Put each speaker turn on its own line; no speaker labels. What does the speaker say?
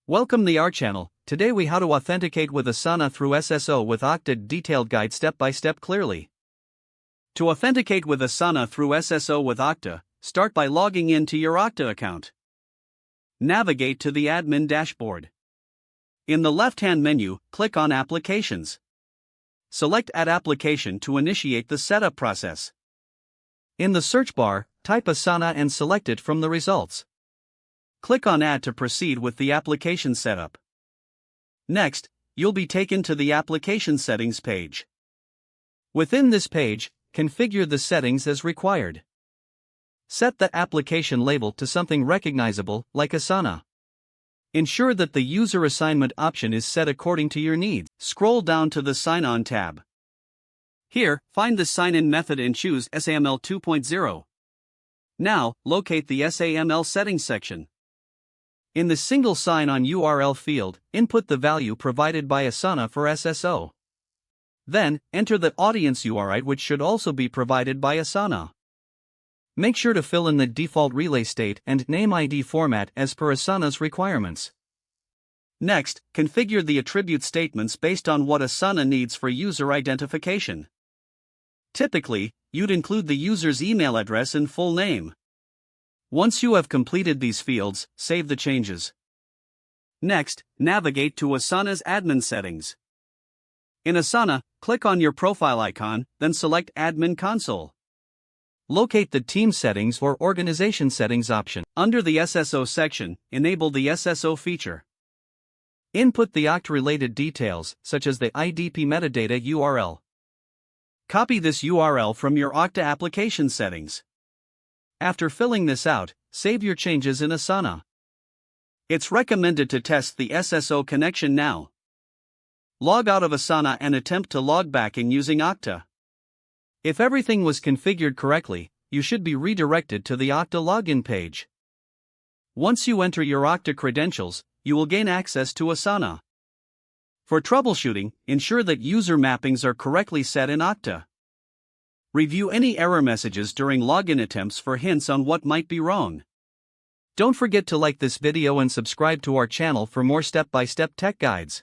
Welcome to our channel. Today we how to authenticate with Asana through SSO with Okta detailed guide step by step clearly. To authenticate with Asana through SSO with Okta, start by logging in to your Okta account. Navigate to the admin dashboard. In the left-hand menu, click on Applications. Select Add Application to initiate the setup process. In the search bar, type Asana and select it from the results. Click on Add to proceed with the application setup. Next, you'll be taken to the application settings page. Within this page, configure the settings as required. Set the application label to something recognizable, like Asana. Ensure that the user assignment option is set according to your needs. Scroll down to the Sign On tab. Here, find the sign-in method and choose SAML 2.0. Now, locate the SAML settings section. In the single sign-on URL field, input the value provided by Asana for SSO. Then, enter the audience URI, which should also be provided by Asana. Make sure to fill in the default relay state and name ID format as per Asana's requirements. Next, configure the attribute statements based on what Asana needs for user identification. Typically, you'd include the user's email address and full name. Once you have completed these fields, save the changes. Next, navigate to Asana's admin settings. In Asana, click on your profile icon, then select Admin Console. Locate the Team Settings or Organization Settings option. Under the SSO section, enable the SSO feature. Input the Okta-related details, such as the IDP metadata URL. Copy this URL from your Okta application settings. After filling this out, save your changes in Asana. It's recommended to test the SSO connection now. Log out of Asana and attempt to log back in using Okta. If everything was configured correctly, you should be redirected to the Okta login page. Once you enter your Okta credentials, you will gain access to Asana. For troubleshooting, ensure that user mappings are correctly set in Okta. Review any error messages during login attempts for hints on what might be wrong. Don't forget to like this video and subscribe to our channel for more step-by-step tech guides.